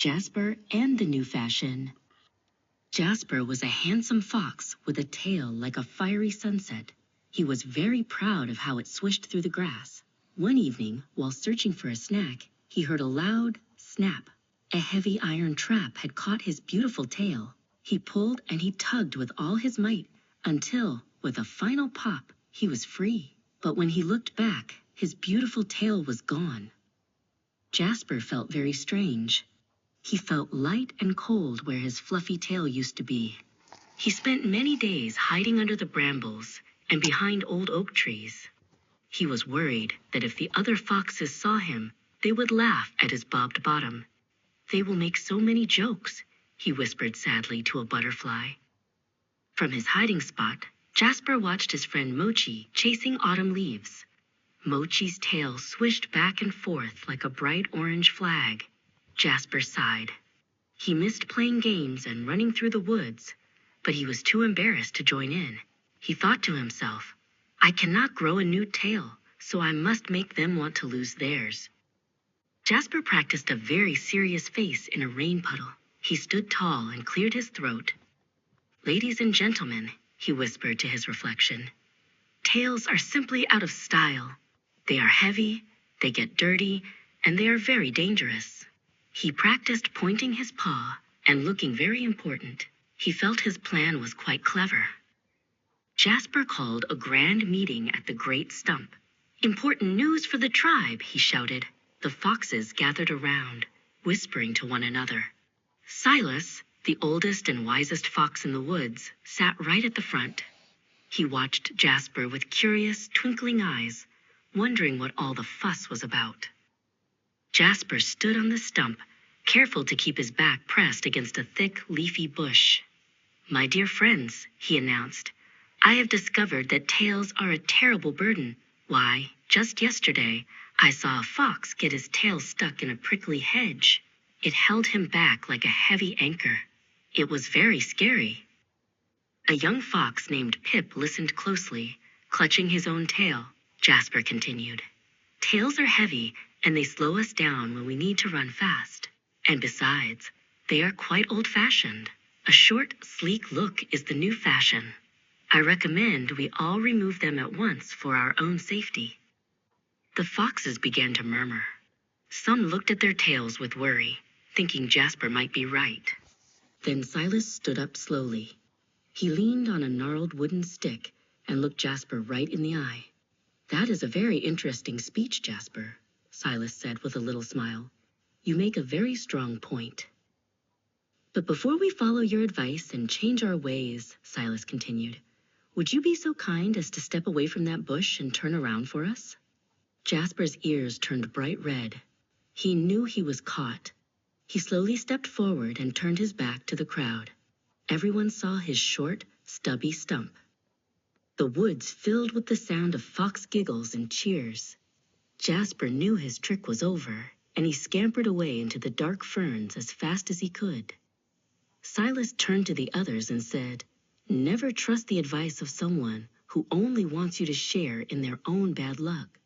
Jasper and the New Fashion. Jasper was a handsome fox with a tail like a fiery sunset. He was very proud of how it swished through the grass. One evening, while searching for a snack, he heard a loud snap. A heavy iron trap had caught his beautiful tail. He pulled and he tugged with all his might until, with a final pop, he was free. But when he looked back, his beautiful tail was gone. Jasper felt very strange. He felt light and cold where his fluffy tail used to be. He spent many days hiding under the brambles and behind old oak trees. He was worried that if the other foxes saw him, they would laugh at his bobbed bottom. "They will make so many jokes," he whispered sadly to a butterfly. From his hiding spot, Jasper watched his friend Mochi chasing autumn leaves. Mochi's tail swished back and forth like a bright orange flag. Jasper sighed. He missed playing games and running through the woods, but he was too embarrassed to join in. He thought to himself, "I cannot grow a new tail, so I must make them want to lose theirs." Jasper practiced a very serious face in a rain puddle. He stood tall and cleared his throat. "Ladies and gentlemen," he whispered to his reflection, "tails are simply out of style. They are heavy, they get dirty, and they are very dangerous." He practiced pointing his paw and looking very important. He felt his plan was quite clever. Jasper called a grand meeting at the great stump. "Important news for the tribe," he shouted. The foxes gathered around, whispering to one another. Silas, the oldest and wisest fox in the woods, sat right at the front. He watched Jasper with curious, twinkling eyes, wondering what all the fuss was about. Jasper stood on the stump, careful to keep his back pressed against a thick, leafy bush. "My dear friends," he announced, "I have discovered that tails are a terrible burden. Why, just yesterday, I saw a fox get his tail stuck in a prickly hedge. It held him back like a heavy anchor. It was very scary." A young fox named Pip listened closely, clutching his own tail. Jasper continued, "Tails are heavy, and they slow us down when we need to run fast. And besides, they are quite old-fashioned. A short, sleek look is the new fashion. I recommend we all remove them at once for our own safety." The foxes began to murmur. Some looked at their tails with worry, thinking Jasper might be right. Then Silas stood up slowly. He leaned on a gnarled wooden stick and looked Jasper right in the eye. "That is a very interesting speech, Jasper," Silas said with a little smile. "You make a very strong point." "But before we follow your advice and change our ways," Silas continued, "would you be so kind as to step away from that bush and turn around for us?" Jasper's ears turned bright red. He knew he was caught. He slowly stepped forward and turned his back to the crowd. Everyone saw his short, stubby stump. The woods filled with the sound of fox giggles and cheers. Jasper knew his trick was over, and he scampered away into the dark ferns as fast as he could. Silas turned to the others and said, "Never trust the advice of someone who only wants you to share in their own bad luck.